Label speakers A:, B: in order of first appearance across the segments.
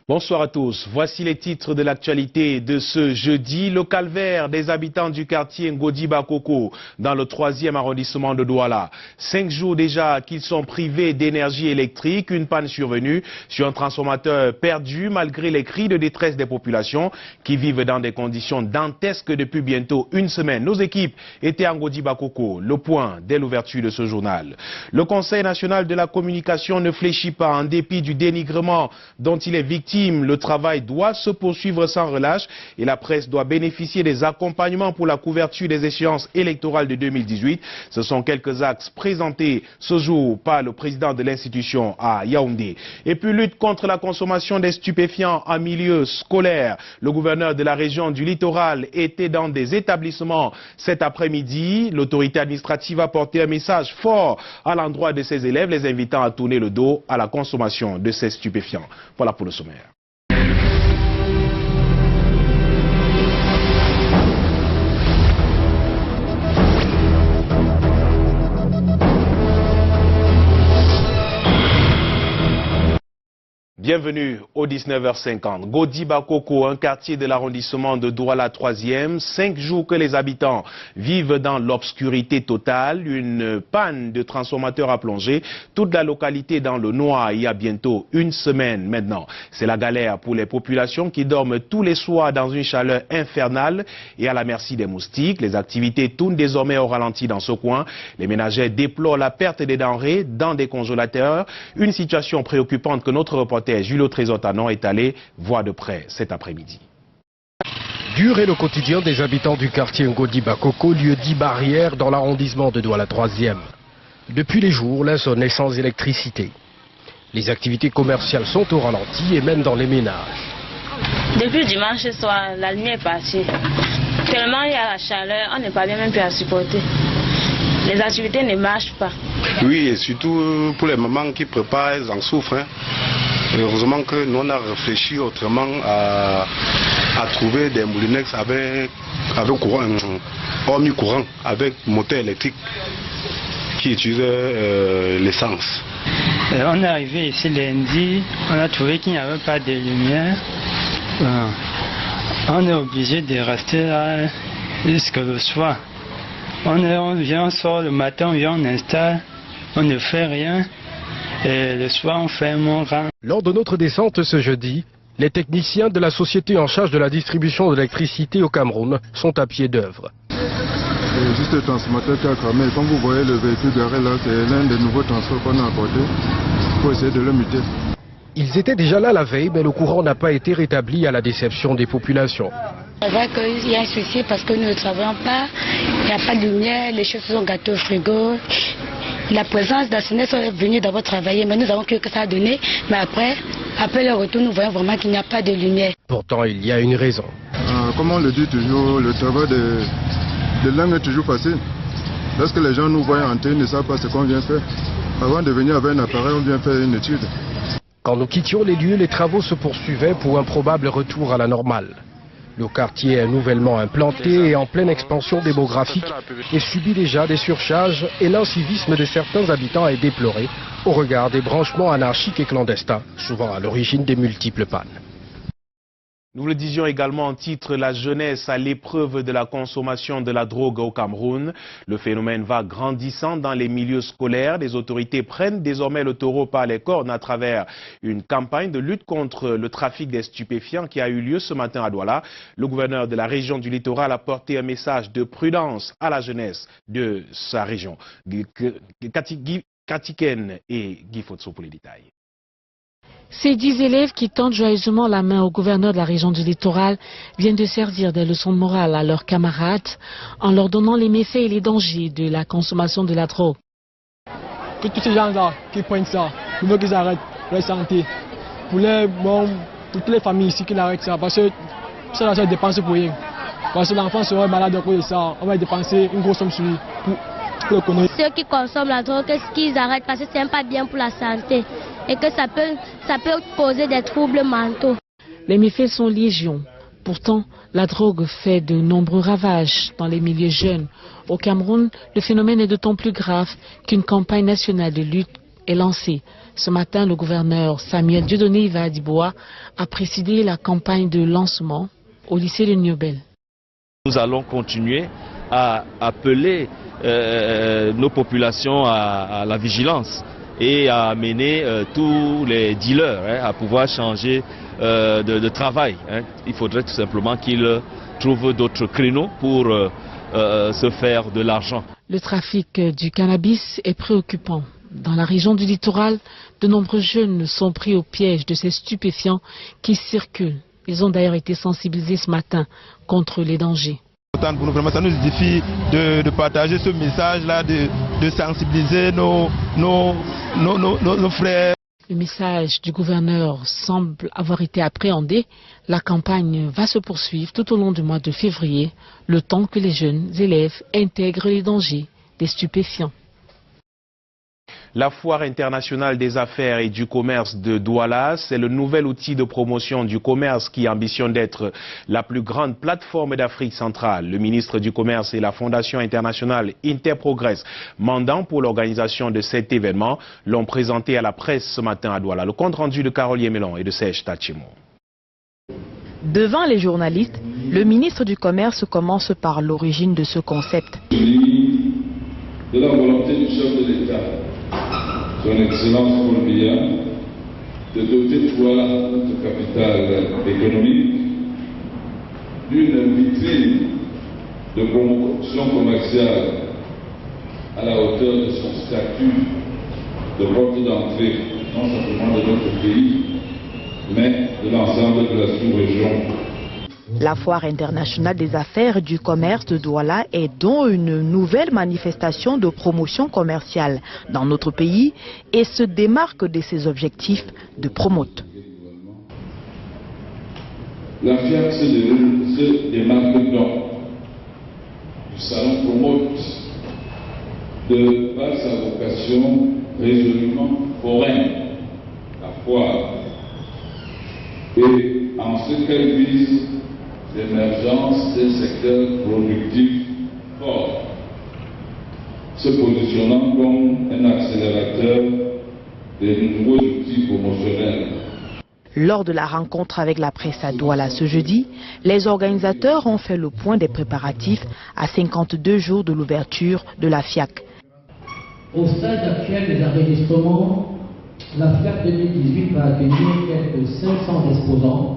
A: Bonsoir à tous. Voici les titres de l'actualité de ce jeudi. Le calvaire des habitants du quartier Ngodi Bakoko dans le 3e arrondissement de Douala. 5 jours déjà qu'ils sont privés d'énergie électrique. Une panne survenue sur un transformateur perdu malgré les cris de détresse des populations qui vivent dans des conditions dantesques depuis bientôt une semaine. Nos équipes étaient à Ngodi Bakoko. Le point dès l'ouverture de ce journal. Le Conseil national de la communication ne fléchit pas en dépit du dénigrement dont il est victime. Le travail doit se poursuivre sans relâche et la presse doit bénéficier des accompagnements pour la couverture des échéances électorales de 2018. Ce sont quelques axes présentés ce jour par le président de l'institution à Yaoundé. Et puis lutte contre la consommation des stupéfiants en milieu scolaire. Le gouverneur de la région du littoral était dans des établissements cet après-midi. L'autorité administrative a porté un message fort à l'endroit de ses élèves, les invitant à tourner le dos à la consommation de ces stupéfiants. Voilà pour le sommaire. Bienvenue au 19h50. Ngodi Bakoko, un quartier de l'arrondissement de Douala 3e. 5 jours que les habitants vivent dans l'obscurité totale. Une panne de transformateur a plongé toute la localité dans le noir il y a bientôt une semaine maintenant. C'est la galère pour les populations qui dorment tous les soirs dans une chaleur infernale et à la merci des moustiques. Les activités tournent désormais au ralenti dans ce coin. Les ménagères déplorent la perte des denrées dans des congélateurs. Une situation préoccupante que notre reporter Julio Trésor-Tanon est allé voir de près cet après-midi.
B: Dur est le quotidien des habitants du quartier Ngodi Bakoko, lieu dit barrière dans l'arrondissement de Douala 3e. Depuis les jours, la zone est sans électricité. Les activités commerciales sont au ralenti et même dans les ménages.
C: Depuis dimanche soir, la lumière est partie. Tellement il y a la chaleur, on n'est pas bien même plus à supporter. Les activités ne marchent pas.
D: Oui, et surtout pour les mamans qui préparent, elles en souffrent. Hein. Heureusement que nous on a réfléchi autrement à trouver des moulinex avec courant, hormis courant, avec moteur électrique qui utilise l'essence.
E: On est arrivé ici lundi, on a trouvé qu'il n'y avait pas de lumière. On est obligé de rester là jusqu'au soir. On vient, on sort le matin, on vient, on installe, on ne fait rien. Et le soir, on fait mon rang.
B: Lors de notre descente ce jeudi, les techniciens de la société en charge de la distribution de l'électricité au Cameroun sont à pied d'œuvre.
F: C'est juste le transformateur qui a cramé. Comme vous voyez le véhicule garé là, c'est l'un des nouveaux transports qu'on a apporté pour essayer de le muter.
B: Ils étaient déjà là la veille, mais le courant n'a pas été rétabli à la déception des populations.
G: C'est vrai qu'il y a un souci parce que nous ne travaillons pas, il n'y a pas de lumière, les choses sont gâtées au frigo. La présence d'Assinès est venue d'abord travailler, mais nous avons cru que ça a donné. Mais après le retour, nous voyons vraiment qu'il n'y a pas de lumière.
B: Pourtant, il y a une raison.
F: Comme on le dit toujours, le travail de l'homme est toujours facile. Lorsque les gens nous voient entrer, ils ne savent pas ce qu'on vient faire. Avant de venir avec un appareil, on vient faire une étude.
B: Quand nous quittions les lieux, les travaux se poursuivaient pour un probable retour à la normale. Le quartier est nouvellement implanté et en pleine expansion démographique et subit déjà des surcharges et l'incivisme de certains habitants est déploré au regard des branchements anarchiques et clandestins, souvent à l'origine des multiples pannes.
A: Nous le disions également en titre, la jeunesse à l'épreuve de la consommation de la drogue au Cameroun. Le phénomène va grandissant dans les milieux scolaires. Les autorités prennent désormais le taureau par les cornes à travers une campagne de lutte contre le trafic des stupéfiants qui a eu lieu ce matin à Douala. Le gouverneur de la région du littoral a porté un message de prudence à la jeunesse de sa région. Katiken et Guy Fotso pour les détails.
H: Ces 10 élèves qui tendent joyeusement la main au gouverneur de la région du littoral viennent de servir des leçons de morale à leurs camarades en leur donnant les méfaits et les dangers de la consommation de la drogue.
I: Que tous ces gens-là qui prennent ça, il faut qu'ils arrêtent leur santé. Pour toutes les familles ici qui arrêtent ça, parce que ça va dépenser pour rien. Parce que l'enfant serait malade à cause de ça, on va dépenser une grosse somme sur lui pour le connaître.
J: Ceux qui consomment la drogue, qu'est-ce qu'ils arrêtent parce que c'est pas bien pour la santé et que ça peut causer des troubles mentaux.
H: Les méfaits sont légion. Pourtant, la drogue fait de nombreux ravages dans les milieux jeunes. Au Cameroun, le phénomène est d'autant plus grave qu'une campagne nationale de lutte est lancée. Ce matin, le gouverneur Samuel Dieudonné Iva-Adiboa a présidé la campagne de lancement au lycée de Niobel.
K: Nous allons continuer à appeler nos populations à la vigilance et à amener tous les dealers à pouvoir changer de travail. Il faudrait tout simplement qu'ils trouvent d'autres créneaux pour se faire de l'argent.
H: Le trafic du cannabis est préoccupant. Dans la région du littoral, de nombreux jeunes sont pris au piège de ces stupéfiants qui circulent. Ils ont d'ailleurs été sensibilisés ce matin contre les dangers.
L: Pour nous, vraiment, ça nous suffit de partager ce message-là, de sensibiliser nos frères.
H: Le message du gouverneur semble avoir été appréhendé. La campagne va se poursuivre tout au long du mois de février, le temps que les jeunes élèves intègrent les dangers des stupéfiants.
A: La Foire internationale des affaires et du commerce de Douala, c'est le nouvel outil de promotion du commerce qui ambitionne d'être la plus grande plateforme d'Afrique centrale. Le ministre du Commerce et la Fondation internationale Interprogress, mandant pour l'organisation de cet événement, l'ont présenté à la presse ce matin à Douala. Le compte rendu de Carole Yemelon et de Serge Tachimo.
M: Devant les journalistes, le ministre du Commerce commence par l'origine de ce concept.
N: De la volonté du chef de l'État, son Excellence Paul Biya, de doter Douala, notre capitale économique, d'une vitrine de promotion commerciale à la hauteur de son statut de porte d'entrée, non simplement de notre pays, mais de l'ensemble de la sous-région.
M: La Foire internationale des affaires et du commerce de Douala est donc une nouvelle manifestation de promotion commerciale dans notre pays et se démarque de ses objectifs de promote.
N: La FIAC se démarque donc du salon promote de par sa vocation résolument foraine, la foire, et en ce qu'elle vise l'émergence d'un secteur productif fort, se positionnant comme un accélérateur des nouveaux outils promotionnels.
M: Lors de la rencontre avec la presse à Douala ce jeudi, les organisateurs ont fait le point des préparatifs à 52 jours de l'ouverture de la FIAC.
O: Au stade actuel des enregistrements, la FIAC 2018 va accueillir quelques 500 exposants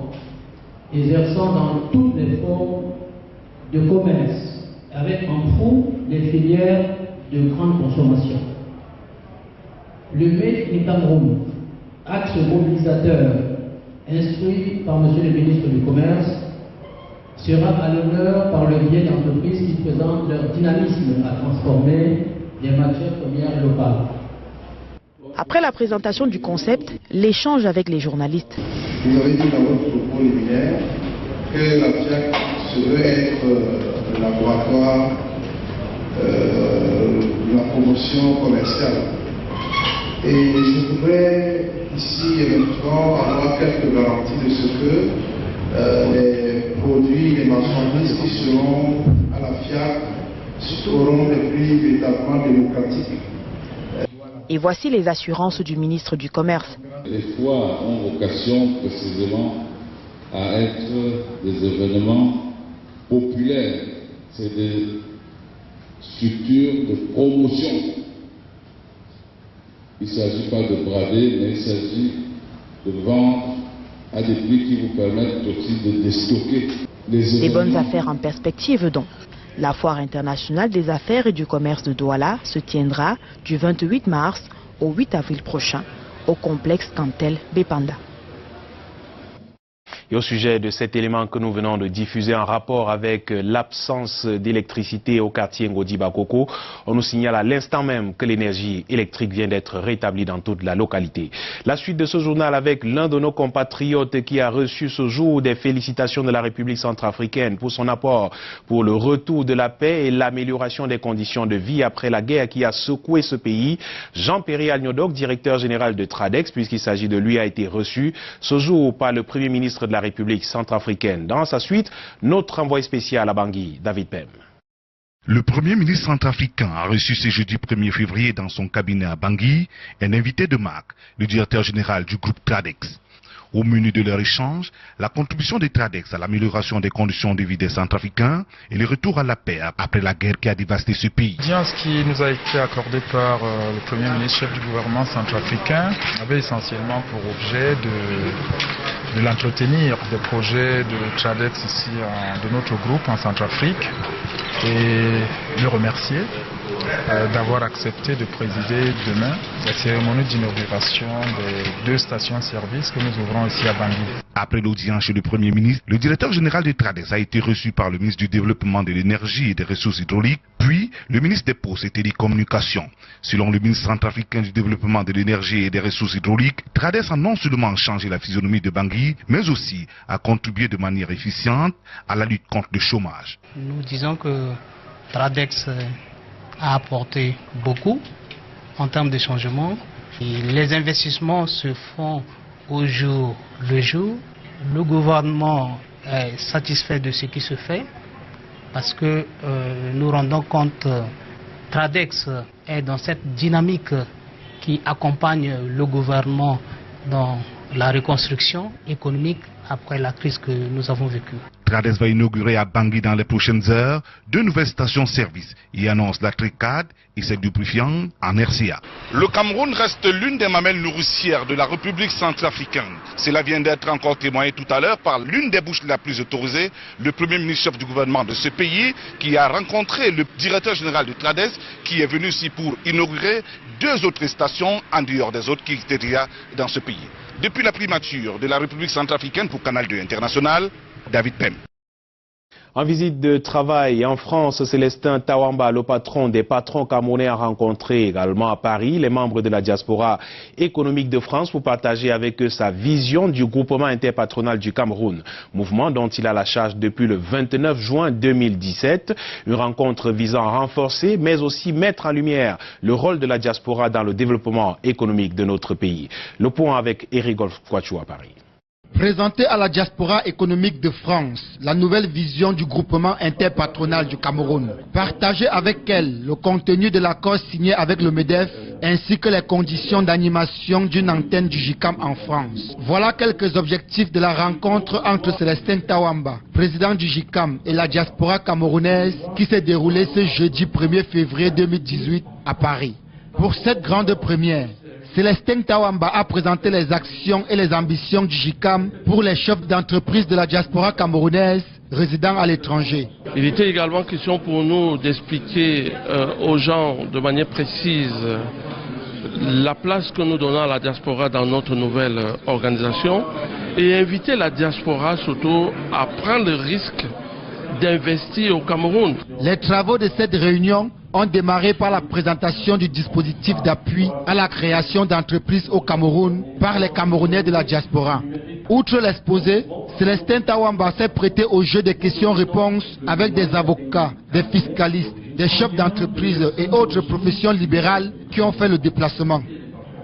O: exerçant dans toutes les formes de commerce, avec en fond les filières de grande consommation. Le Made in Cameroun, axe mobilisateur instruit par M. le ministre du Commerce, sera à l'honneur par le biais d'entreprises qui présentent leur dynamisme à transformer les matières premières locales.
M: Après la présentation du concept, l'échange avec les journalistes.
P: Vous avez dit dans votre propos liminaire que la FIAC se veut être le laboratoire de la promotion commerciale. Et je voudrais ici éventuellement avoir quelques garanties de ce que les produits, les marchandises qui seront à la FIAC auront des prix véritablement démocratiques.
M: Et voici les assurances du ministre du Commerce.
N: Les foires ont vocation précisément à être des événements populaires. C'est des structures de promotion. Il ne s'agit pas de brader, mais il s'agit de vendre à des prix qui vous permettent aussi de déstocker.
M: Des bonnes affaires en perspective donc. La Foire internationale des affaires et du commerce de Douala se tiendra du 28 mars au 8 avril prochain au complexe Cantel Bépanda.
A: Et au sujet de cet élément que nous venons de diffuser en rapport avec l'absence d'électricité au quartier Ngodi Bakoko, on nous signale à l'instant même que l'énergie électrique vient d'être rétablie dans toute la localité. La suite de ce journal avec l'un de nos compatriotes qui a reçu ce jour des félicitations de la République centrafricaine pour son apport pour le retour de la paix et l'amélioration des conditions de vie après la guerre qui a secoué ce pays. Jean-Péry Alniodok, directeur général de Tradex, puisqu'il s'agit de lui, a été reçu ce jour par le Premier ministre de la République centrafricaine. Dans sa suite, notre envoyé spécial à Bangui, David Pem.
Q: Le Premier ministre centrafricain a reçu ce jeudi 1er février dans son cabinet à Bangui un invité de marque, le directeur général du groupe Tradex. Au menu de leur échange, la contribution des Tradex à l'amélioration des conditions de vie des Centrafricains et le retour à la paix après la guerre qui a dévasté ce pays.
R: L'audience qui nous a été accordée par le Premier ministre chef du gouvernement centrafricain avait essentiellement pour objet de l'entretenir des projets de Tradex ici, de notre groupe en Centrafrique, et le remercier d'avoir accepté de présider demain la cérémonie d'inauguration des 2 stations-service que nous ouvrons ici à Bangui.
Q: Après l'audience chez le Premier ministre, le directeur général de Tradex a été reçu par le ministre du Développement de l'Énergie et des Ressources hydrauliques, puis le ministre des Postes et Télécommunications. Selon le ministre centrafricain du Développement de l'Énergie et des Ressources hydrauliques, Tradex a non seulement changé la physionomie de Bangui, mais aussi a contribué de manière efficiente à la lutte contre le chômage.
S: Nous disons que Tradex a apporté beaucoup en termes de changement. Et les investissements se font au jour le jour. Le gouvernement est satisfait de ce qui se fait parce que nous rendons compte Tradex est dans cette dynamique qui accompagne le gouvernement dans la reconstruction économique après la crise que nous avons vécue.
Q: Tradex va inaugurer à Bangui dans les prochaines heures 2 nouvelles stations-service. Il annonce la Tricade et celle du Brifiang en RCA.
T: Le Cameroun reste l'une des mamelles nourricières de la République centrafricaine. Cela vient d'être encore témoigné tout à l'heure par l'une des bouches la plus autorisée, le Premier ministre chef du gouvernement de ce pays, qui a rencontré le directeur général de Tradex, qui est venu ici pour inaugurer 2 autres stations en dehors des autres qui étaient déjà dans ce pays. Depuis la primature de la République centrafricaine pour Canal 2 International, David Pem.
A: En visite de travail en France, Célestin Tawamba, le patron des patrons camerounais, a rencontré également à Paris les membres de la diaspora économique de France pour partager avec eux sa vision du groupement interpatronal du Cameroun, mouvement dont il a la charge depuis le 29 juin 2017. Une rencontre visant à renforcer mais aussi mettre en lumière le rôle de la diaspora dans le développement économique de notre pays. Le point avec Eric Golf-Kouachou à Paris.
U: Présenter à la diaspora économique de France la nouvelle vision du groupement interpatronal du Cameroun. Partager avec elle le contenu de l'accord signé avec le MEDEF ainsi que les conditions d'animation d'une antenne du JICAM en France. Voilà quelques objectifs de la rencontre entre Célestin Tawamba, président du JICAM, et la diaspora camerounaise qui s'est déroulée ce jeudi 1er février 2018 à Paris. Pour cette grande première, Célestin Tawamba a présenté les actions et les ambitions du JICAM pour les chefs d'entreprise de la diaspora camerounaise résidant à l'étranger.
V: Il était également question pour nous d'expliquer aux gens de manière précise la place que nous donnons à la diaspora dans notre nouvelle organisation et inviter la diaspora surtout à prendre le risque d'investir au Cameroun.
U: Les travaux de cette réunion ont démarré par la présentation du dispositif d'appui à la création d'entreprises au Cameroun par les Camerounais de la diaspora. Outre l'exposé, Célestin Tawamba s'est prêté au jeu des questions-réponses avec des avocats, des fiscalistes, des chefs d'entreprise et autres professions libérales qui ont fait le déplacement.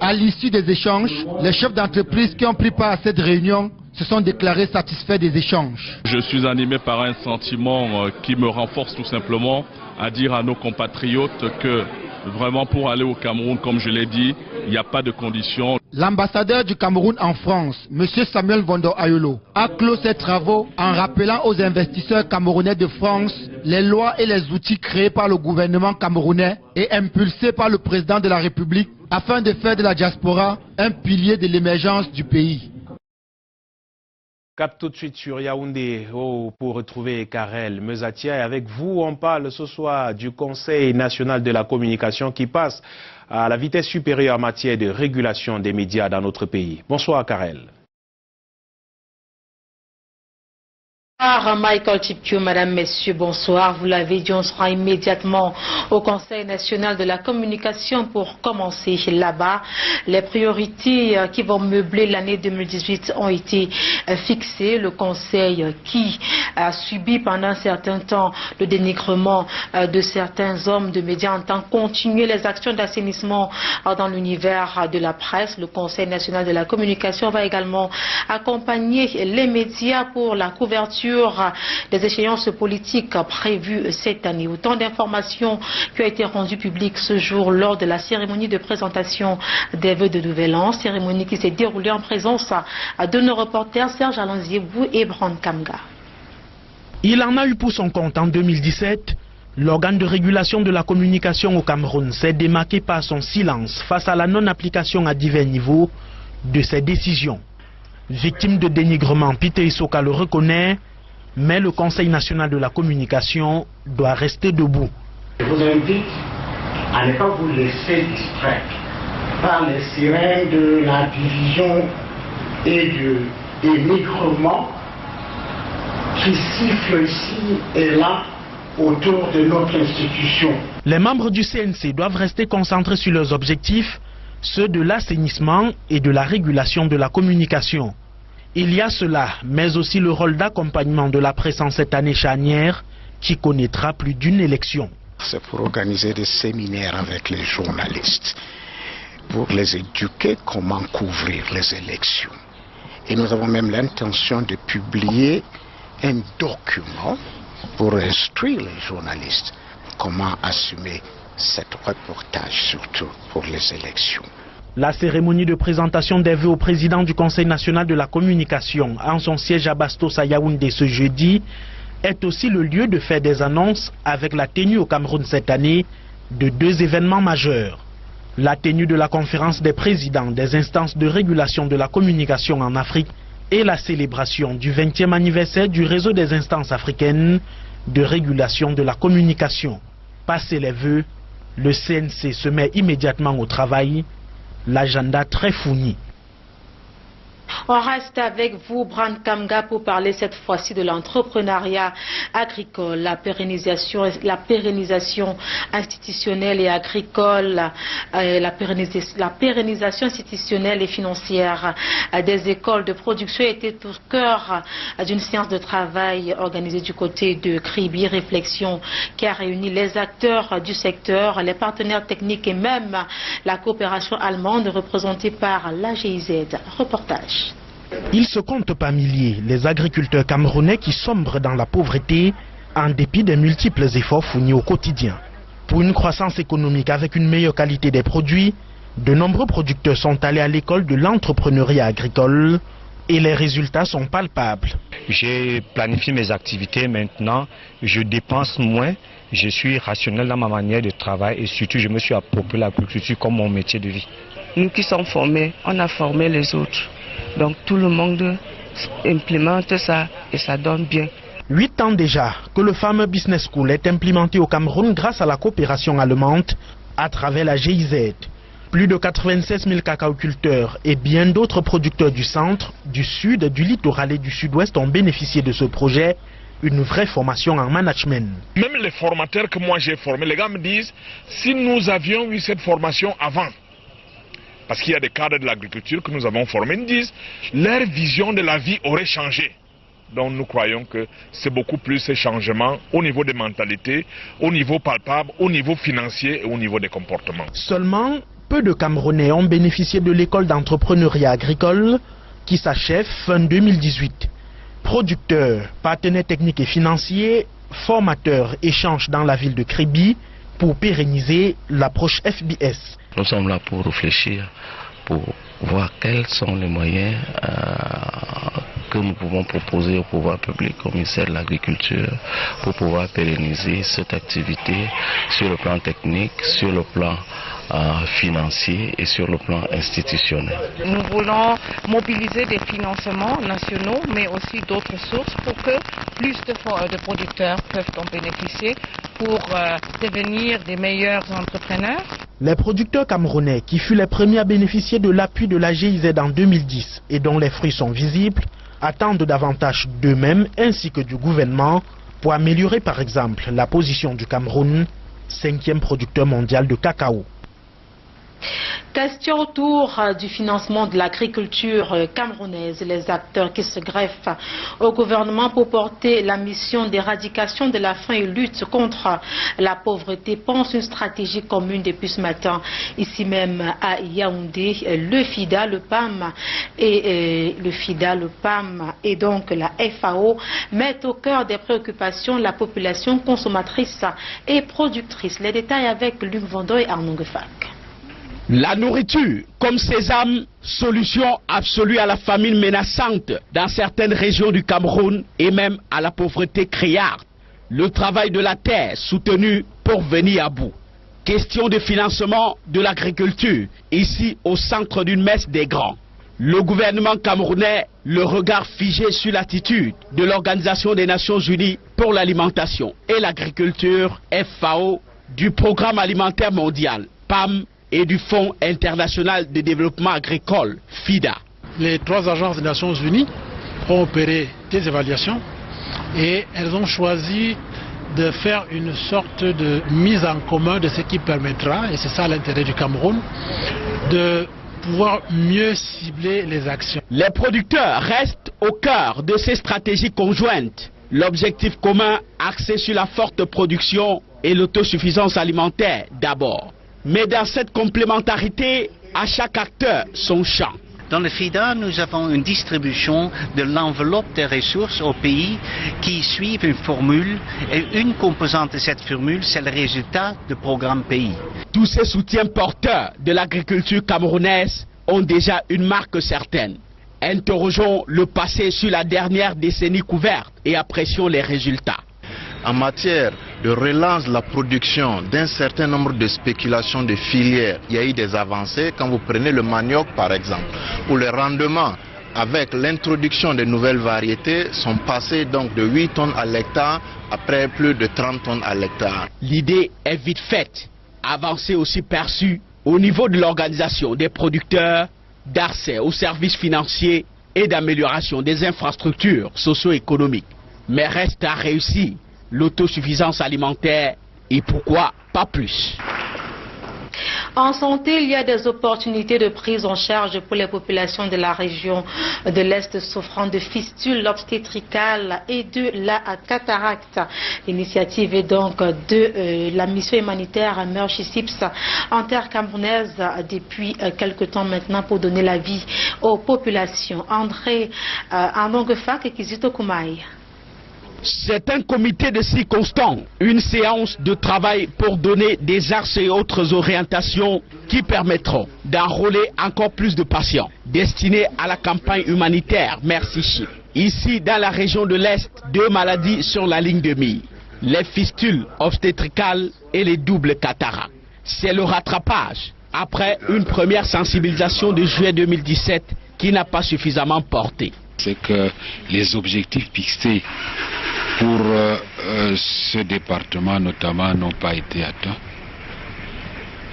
U: À l'issue des échanges, les chefs d'entreprise qui ont pris part à cette réunion se sont déclarés satisfaits des échanges.
W: Je suis animé par un sentiment qui me renforce tout simplement à dire à nos compatriotes que vraiment pour aller au Cameroun, comme je l'ai dit, il n'y a pas de conditions.
U: L'ambassadeur du Cameroun en France, M. Samuel Vondo Ayolo, a clos ses travaux en rappelant aux investisseurs camerounais de France les lois et les outils créés par le gouvernement camerounais et impulsés par le président de la République afin de faire de la diaspora un pilier de l'émergence du pays.
A: Cap tout de suite sur Yaoundé pour retrouver Karel Mezatia. Et avec vous, on parle ce soir du Conseil national de la communication qui passe à la vitesse supérieure en matière de régulation des médias dans notre pays. Bonsoir Karel.
X: Bonsoir Michael Chipkio, Madame, Messieurs, bonsoir. Vous l'avez dit, on sera immédiatement au Conseil national de la communication pour commencer là-bas. Les priorités qui vont meubler l'année 2018 ont été fixées. Le Conseil qui a subi pendant un certain temps le dénigrement de certains hommes de médias entend continuer les actions d'assainissement dans l'univers de la presse. Le Conseil national de la communication va également accompagner les médias pour la couverture l'ouverture des échéances politiques prévues cette année. Autant d'informations qui ont été rendues publiques ce jour lors de la cérémonie de présentation des vœux de Nouvel An, cérémonie qui s'est déroulée en présence de nos reporters Serge Alonziebou et Brand Kamga.
C: Il en a eu pour son compte en 2017. L'organe de régulation de la communication au Cameroun s'est démarqué par son silence face à la non-application à divers niveaux de ses décisions. Victime de dénigrement, Peter Isoka le reconnaît, mais le Conseil national de la communication doit rester debout.
D: Je vous invite à ne pas vous laisser distraire par les sirènes de la division et du dénigrement qui sifflent ici et là autour de notre institution.
C: Les membres du CNC doivent rester concentrés sur leurs objectifs, ceux de l'assainissement et de la régulation de la communication. Il y a cela, mais aussi le rôle d'accompagnement de la presse en cette année charnière qui connaîtra plus d'une élection.
D: C'est pour organiser des séminaires avec les journalistes, pour les éduquer comment couvrir les élections. Et nous avons même l'intention de publier un document pour instruire les journalistes comment assumer cet reportage, surtout pour les élections.
C: La cérémonie de présentation des vœux au président du Conseil national de la communication en son siège à Bastos à Yaoundé ce jeudi est aussi le lieu de faire des annonces avec la tenue au Cameroun cette année de deux événements majeurs. La tenue de la conférence des présidents des instances de régulation de la communication en Afrique et la célébration du 20e anniversaire du réseau des instances africaines de régulation de la communication. Passé les vœux, le CNC se met immédiatement au travail, l'agenda très fourni.
X: On reste avec vous, Brand Kamga, pour parler cette fois-ci de l'entrepreneuriat agricole, la pérennisation institutionnelle et agricole, la pérennisation institutionnelle et financière des écoles de production était au cœur d'une séance de travail organisée du côté de Kribi, réflexion qui a réuni les acteurs du secteur, les partenaires techniques et même la coopération allemande représentée par la GIZ. Reportage.
C: Ils se comptent par milliers, les agriculteurs camerounais qui sombrent dans la pauvreté en dépit des multiples efforts fournis au quotidien. Pour une croissance économique avec une meilleure qualité des produits, de nombreux producteurs sont allés à l'école de l'entrepreneuriat agricole et les résultats sont palpables.
E: J'ai planifié mes activités maintenant, je dépense moins, je suis rationnel dans ma manière de travail et surtout je me suis approprié l'agriculture comme mon métier de vie.
G: Nous qui sommes formés, on a formé les autres. Donc tout le monde implémente ça et ça donne bien.
C: 8 ans déjà que le Farmer Business School est implémenté au Cameroun grâce à la coopération allemande à travers la GIZ. Plus de 96 000 cacaoculteurs et bien d'autres producteurs du centre, du sud, du littoral et du sud-ouest ont bénéficié de ce projet, une vraie formation en management.
Y: Même les formateurs que moi j'ai formés, les gars me disent, si nous avions eu cette formation avant, parce qu'il y a des cadres de l'agriculture que nous avons formés, ils disent leur vision de la vie aurait changé. Donc nous croyons que c'est beaucoup plus ces changements au niveau des mentalités, au niveau palpable, au niveau financier et au niveau des comportements.
C: Seulement, peu de Camerounais ont bénéficié de l'école d'entrepreneuriat agricole qui s'achève fin 2018. Producteurs, partenaires techniques et financiers, formateurs échangent dans la ville de Kribi pour pérenniser l'approche FBS.
G: Nous sommes là pour réfléchir, pour voir quels sont les moyens que nous pouvons proposer au pouvoir public, au ministère de l'Agriculture, pour pouvoir pérenniser cette activité sur le plan technique, sur le plan financier et sur le plan institutionnel. Nous voulons mobiliser des financements nationaux, mais aussi d'autres sources pour que plus de producteurs peuvent en bénéficier pour devenir des meilleurs entrepreneurs.
C: Les producteurs camerounais qui furent les premiers à bénéficier de l'appui de la GIZ en 2010 et dont les fruits sont visibles, attendent davantage d'eux-mêmes ainsi que du gouvernement pour améliorer par exemple la position du Cameroun, 5e producteur mondial de cacao.
X: Question autour du financement de l'agriculture camerounaise. Les acteurs qui se greffent au gouvernement pour porter la mission d'éradication de la faim et lutte contre la pauvreté pensent une stratégie commune depuis ce matin. Ici même à Yaoundé, le FIDA, le PAM et donc la FAO mettent au cœur des préoccupations la population consommatrice et productrice. Les détails avec Luc Vando et Arnaud Gefak.
B: La nourriture, comme sésame, solution absolue à la famine menaçante dans certaines régions du Cameroun et même à la pauvreté criarde. Le travail de la terre soutenu pour venir à bout. Question de financement de l'agriculture, ici au centre d'une messe des grands. Le gouvernement camerounais, le regard figé sur l'attitude de l'Organisation des Nations Unies pour l'alimentation et l'agriculture, FAO, du Programme alimentaire mondial, PAM, et du Fonds international de développement agricole, FIDA.
F: Les trois agences des Nations Unies ont opéré des évaluations et elles ont choisi de faire une sorte de mise en commun de ce qui permettra, et c'est ça l'intérêt du Cameroun, de pouvoir mieux cibler les actions.
B: Les producteurs restent au cœur de ces stratégies conjointes. L'objectif commun axé sur la forte production et l'autosuffisance alimentaire d'abord. Mais dans cette complémentarité, à chaque acteur son champ.
I: Dans le FIDA, nous avons une distribution de l'enveloppe des ressources aux pays qui suivent une formule et une composante de cette formule, c'est le résultat du programme pays.
B: Tous ces soutiens porteurs de l'agriculture camerounaise ont déjà une marque certaine. Interrogeons le passé sur la dernière décennie couverte et apprécions les résultats.
J: En matière de relance de la production d'un certain nombre de spéculations de filières, il y a eu des avancées. Quand vous prenez le manioc par exemple, où le rendement avec l'introduction de nouvelles variétés sont passés donc de 8 tonnes à l'hectare après plus de 30 tonnes à l'hectare.
B: L'idée est vite faite. Avancée aussi perçue au niveau de l'organisation des producteurs, d'accès aux services financiers et d'amélioration des infrastructures socio-économiques. Mais reste à réussir l'autosuffisance alimentaire et pourquoi pas plus.
X: En santé, il y a des opportunités de prise en charge pour les populations de la région de l'Est souffrant de fistules obstétricales et de la cataracte. L'initiative est donc de la mission humanitaire Mercy Sips en terre camerounaise depuis quelque temps maintenant pour donner la vie aux populations. André Anongefak et Kizito Koumaï.
B: C'est un comité de circonstance, une séance de travail pour donner des axes et autres orientations qui permettront d'enrôler encore plus de patients destinés à la campagne humanitaire Mercy Sips. Ici, dans la région de l'Est, 2 maladies sur la ligne de mire, les fistules obstétricales et les doubles cataractes. C'est le rattrapage après une première sensibilisation de juillet 2017 qui n'a pas suffisamment porté.
K: C'est que les objectifs fixés pour ce département notamment n'ont pas été atteints.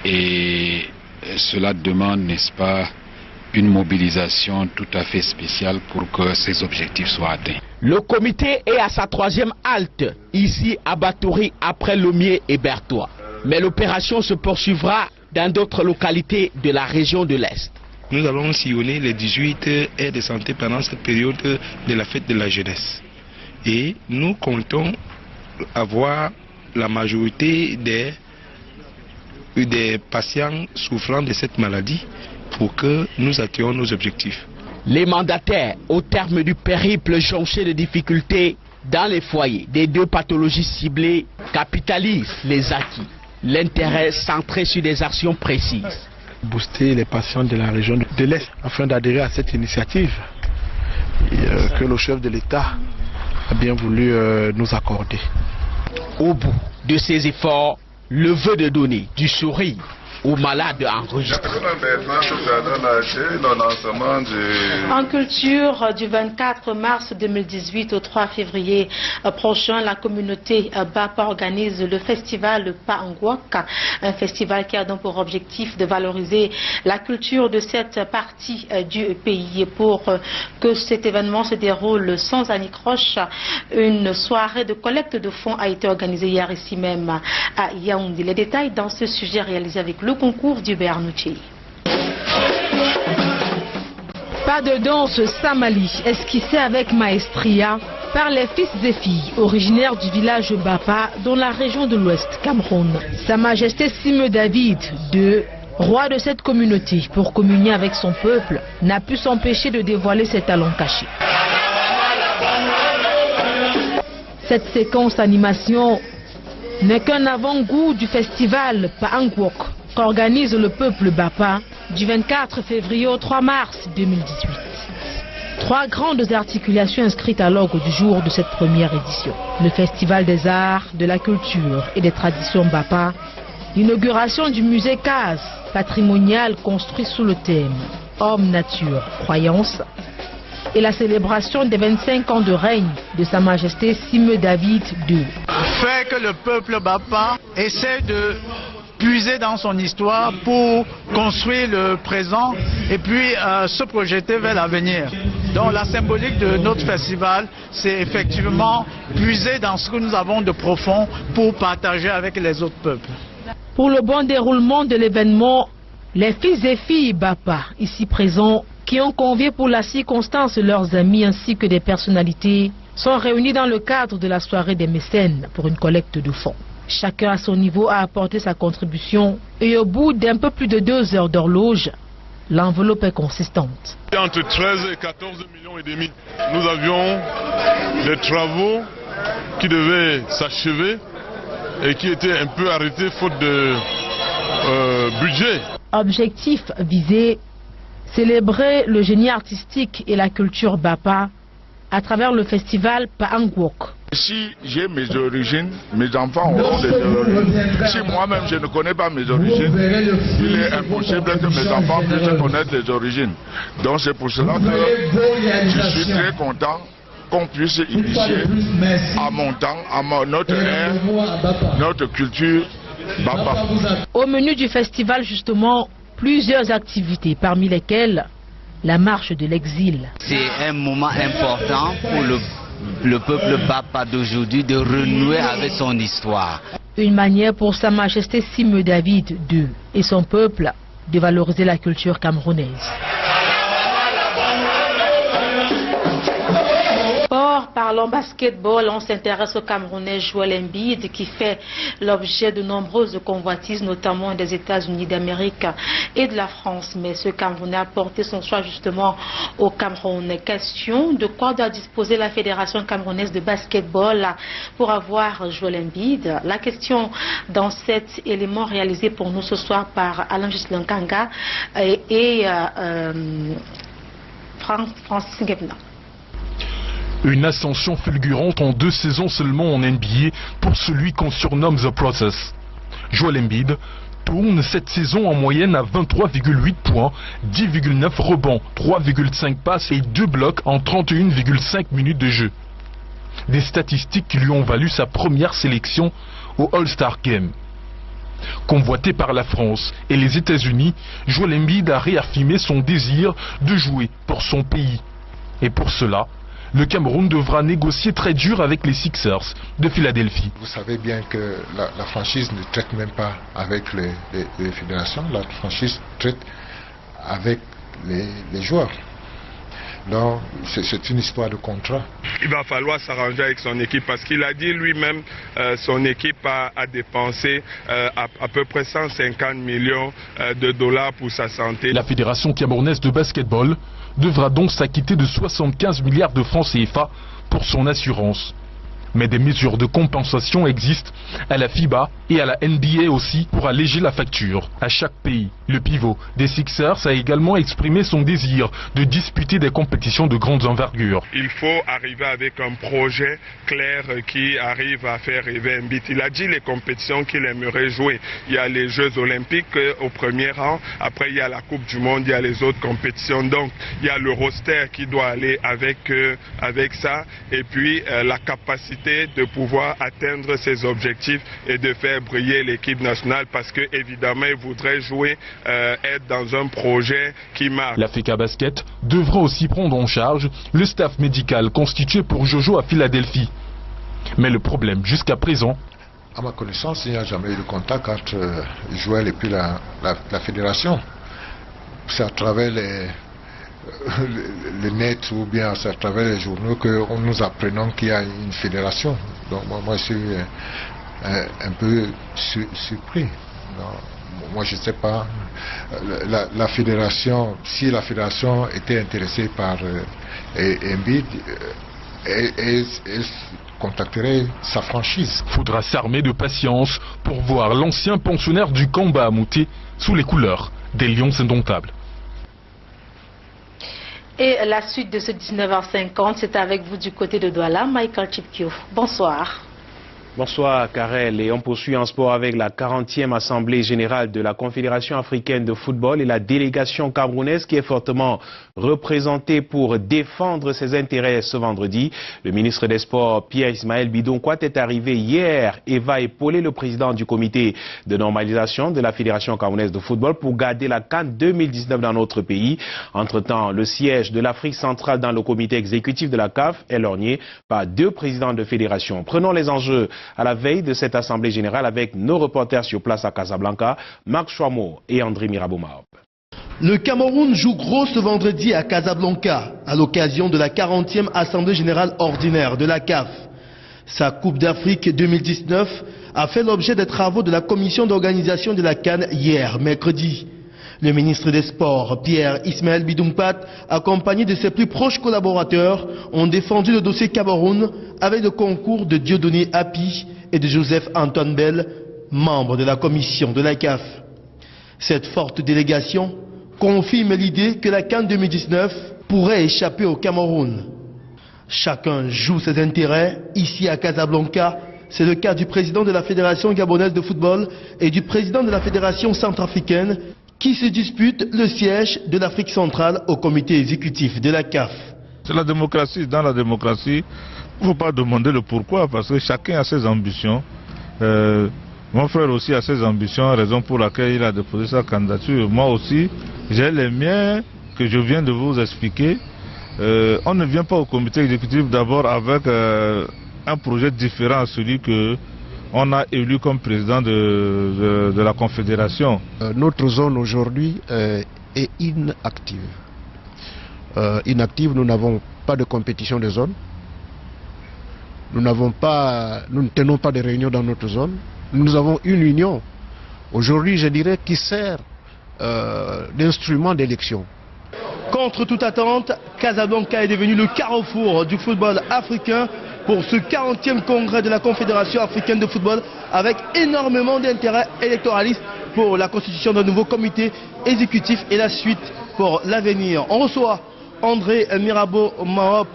K: Et cela demande, n'est-ce pas, une mobilisation tout à fait spéciale pour que ces objectifs soient atteints.
B: Le comité est à sa 3e halte, ici à Batouri, après Lomier et Bertois. Mais l'opération se poursuivra dans d'autres localités de la région de l'Est.
Z: Nous allons sillonner les 18 aires de santé pendant cette période de la fête de la jeunesse. Et nous comptons avoir la majorité des patients souffrant de cette maladie pour que nous atteignions nos objectifs.
B: Les mandataires, au terme du périple jonché de difficultés dans les foyers des 2 pathologies ciblées, capitalisent les acquis. L'intérêt centré sur des actions précises.
F: Booster les patients de la région de l'Est afin d'adhérer à cette initiative que le chef de l'État a bien voulu nous accorder.
B: Au bout de ces efforts, le vœu de donner du sourire aux malades enregistrés.
X: En culture, du 24 mars 2018 au 3 février prochain, la communauté Bapa organise le festival Pangwak, un festival qui a donc pour objectif de valoriser la culture de cette partie du pays. Pour que cet événement se déroule sans anicroche, une soirée de collecte de fonds a été organisée hier ici même à Yaoundé. Les détails dans ce sujet réalisé avec Luc le concours du Bernouchi.
H: Pas de danse Samali, esquissée avec maestria par les fils et filles originaires du village Bapa dans la région de l'Ouest Cameroun. Sa Majesté Sime David II, roi de cette communauté pour communier avec son peuple, n'a pu s'empêcher de dévoiler ses talents cachés. Cette séquence d'animation n'est qu'un avant-goût du festival Paangwok qu'organise le peuple Bapa du 24 février au 3 mars 2018. 3 grandes articulations inscrites à l'ordre du jour de cette première édition. Le Festival des arts, de la culture et des traditions Bapa, l'inauguration du musée Kaz, patrimonial construit sous le thème Homme, Nature, Croyance, et la célébration des 25 ans de règne de Sa Majesté Sime David II.
L: Fait que le peuple Bapa essaie de puiser dans son histoire pour construire le présent et puis se projeter vers l'avenir. Donc la symbolique de notre festival, c'est effectivement puiser dans ce que nous avons de profond pour partager avec les autres peuples.
H: Pour le bon déroulement de l'événement, les fils et filles Bapa, ici présents, qui ont convié pour la circonstance leurs amis ainsi que des personnalités, sont réunis dans le cadre de la soirée des mécènes pour une collecte de fonds. Chacun à son niveau a apporté sa contribution et au bout d'un peu plus de 2 heures d'horloge, l'enveloppe est consistante.
Y: Entre 13 et 14 millions et demi, nous avions des travaux qui devaient s'achever et qui étaient un peu arrêtés faute de budget.
H: Objectif visé, célébrer le génie artistique et la culture Bapa à travers le festival Paangwok.
M: Si j'ai mes origines, mes enfants auront des origines. Si moi-même je ne connais pas mes origines, il est impossible que mes enfants puissent connaître les origines. Donc c'est pour cela que je suis très content qu'on puisse initier à mon temps, à notre ère, notre culture Bapa.
H: Au menu du festival justement, plusieurs activités, parmi lesquelles la marche de l'exil.
I: C'est un moment important pour le peuple Bapa d'aujourd'hui de renouer avec son histoire.
H: Une manière pour Sa Majesté Sime David II et son peuple de valoriser la culture camerounaise.
X: Parlons basketball, on s'intéresse au Camerounais Joel Embiid qui fait l'objet de nombreuses convoitises, notamment des États-Unis d'Amérique et de la France. Mais ce Camerounais a porté son choix justement au Cameroun. Question, de quoi doit disposer la Fédération camerounaise de basketball pour avoir Joel Embiid? La question dans cet élément réalisé pour nous ce soir par Alain Gislankanga et Francis Ngevna.
N: Une ascension fulgurante en 2 saisons seulement en NBA pour celui qu'on surnomme The Process. Joel Embiid tourne cette saison en moyenne à 23,8 points, 10,9 rebonds, 3,5 passes et 2 blocs en 31,5 minutes de jeu. Des statistiques qui lui ont valu sa première sélection au All-Star Game. Convoité par la France et les États-Unis, Joel Embiid a réaffirmé son désir de jouer pour son pays. Et pour cela, le Cameroun devra négocier très dur avec les Sixers de Philadelphie.
O: Vous savez bien que la franchise ne traite même pas avec les fédérations, la franchise traite avec les joueurs. Donc c'est une histoire de contrat.
Y: Il va falloir s'arranger avec son équipe parce qu'il a dit lui-même son équipe a dépensé à peu près 150 millions de dollars pour sa santé.
N: La Fédération camerounaise de basketball devra donc s'acquitter de 75 milliards de francs CFA pour son assurance. Mais des mesures de compensation existent à la FIBA et à la NBA aussi pour alléger la facture à chaque pays. Le pivot des Sixers a également exprimé son désir de disputer des compétitions de grande envergure.
Y: Il faut arriver avec un projet clair qui arrive à faire rêver Embiid. Il a dit les compétitions qu'il aimerait jouer. Il y a les Jeux Olympiques au premier rang, après il y a la Coupe du Monde, il y a les autres compétitions. Donc il y a le roster qui doit aller avec ça et puis la capacité de pouvoir atteindre ses objectifs et de faire briller l'équipe nationale parce que évidemment il voudrait jouer, être dans un projet qui marche.
N: La FECA Basket devra aussi prendre en charge le staff médical constitué pour Jojo à Philadelphie. Mais le problème jusqu'à présent
O: À ma connaissance, il n'y a jamais eu de contact entre Joël et puis la fédération. C'est à travers le net ou bien c'est à travers les journaux que nous apprenons qu'il y a une fédération. Donc moi je suis un peu surpris. Moi je ne sais pas. La fédération, si la fédération était intéressée par Mbid, elle contacterait sa franchise.
N: Faudra s'armer de patience pour voir l'ancien pensionnaire du combat monter sous les couleurs des Lions indomptables.
X: Et la suite de ce 19h50, c'est avec vous du côté de Douala, Michael Chipkio. Bonsoir.
A: Bonsoir Karel, et on poursuit en sport avec la 40e Assemblée Générale de la Confédération Africaine de Football et la délégation camerounaise qui est fortement représentée pour défendre ses intérêts ce vendredi. Le ministre des Sports Pierre-Ismaël Bidonkwat est arrivé hier et va épauler le président du comité de normalisation de la Fédération camerounaise de football pour garder la CAN 2019 dans notre pays. Entre-temps, le siège de l'Afrique centrale dans le comité exécutif de la CAF est lorgné par 2 présidents de fédération. Prenons les enjeux à la veille de cette Assemblée Générale avec nos reporters sur place à Casablanca, Marc Chouamo et André Mirabeau-Mahop.
P: Le Cameroun joue gros ce vendredi à Casablanca, à l'occasion de la 40e Assemblée Générale ordinaire de la CAF. Sa Coupe d'Afrique 2019 a fait l'objet des travaux de la commission d'organisation de la CAN hier, mercredi. Le ministre des Sports, Pierre-Ismaël Bidonkwat, accompagné de ses plus proches collaborateurs, ont défendu le dossier Cameroun avec le concours de Dieudonné Api et de Joseph-Antoine Bell, membres de la commission de la CAF. Cette forte délégation confirme l'idée que la CAN 2019 pourrait échapper au Cameroun. Chacun joue ses intérêts. Ici à Casablanca, c'est le cas du président de la Fédération gabonaise de football et du président de la Fédération centrafricaine qui se disputent le siège de l'Afrique centrale au comité exécutif de la CAF.
M: C'est la démocratie. Dans la démocratie, il ne faut pas demander le pourquoi, parce que chacun a ses ambitions. Mon frère aussi a ses ambitions, raison pour laquelle il a déposé sa candidature. Moi aussi, j'ai les miens que je viens de vous expliquer. On ne vient pas au comité exécutif d'abord avec un projet différent à celui que on a élu comme président de la Confédération.
Q: Notre zone aujourd'hui est inactive. Nous n'avons pas de compétition de zone. Nous ne tenons pas de réunions dans notre zone. Nous avons une union, aujourd'hui je dirais, qui sert d'instrument d'élection.
P: Contre toute attente, Casablanca est devenu le carrefour du football africain pour ce 40e congrès de la Confédération africaine de football, avec énormément d'intérêt électoraliste pour la constitution d'un nouveau comité exécutif et la suite pour l'avenir. On reçoit André Mirabeau-Mahop,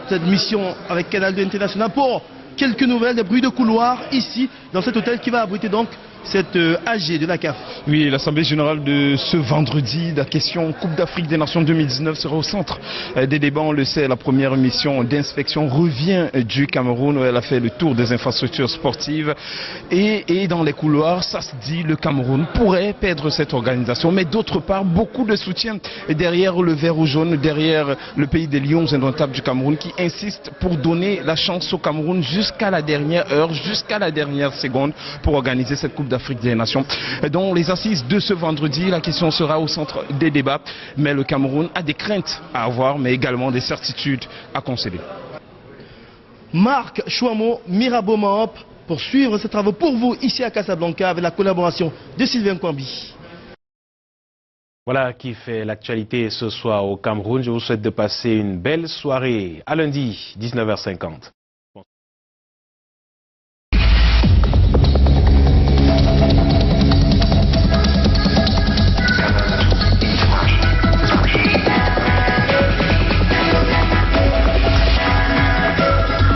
P: cette mission avec Canal 2 International, pour quelques nouvelles, des bruits de couloir ici dans cet hôtel qui va abriter donc cette AG de la CAF.
R: Oui, l'Assemblée Générale de ce vendredi, la question Coupe d'Afrique des Nations 2019 sera au centre des débats. On le sait, la première mission d'inspection revient du Cameroun où elle a fait le tour des infrastructures sportives. Et dans les couloirs, ça se dit, le Cameroun pourrait perdre cette organisation. Mais d'autre part, beaucoup de soutien derrière le vert ou jaune, derrière le pays des Lions indomptables du Cameroun qui insiste pour donner la chance au Cameroun jusqu'à la dernière heure, jusqu'à la dernière seconde pour organiser cette Coupe d'Afrique des Nations. Dans les assises de ce vendredi, la question sera au centre des débats, mais le Cameroun a des craintes à avoir, mais également des certitudes à concéder.
P: Marc Chouamo, Mirabeau-Mahop, pour suivre ces travaux pour vous ici à Casablanca avec la collaboration de Sylvain Kwambi.
A: Voilà qui fait l'actualité ce soir au Cameroun. Je vous souhaite de passer une belle soirée. À lundi, 19h50.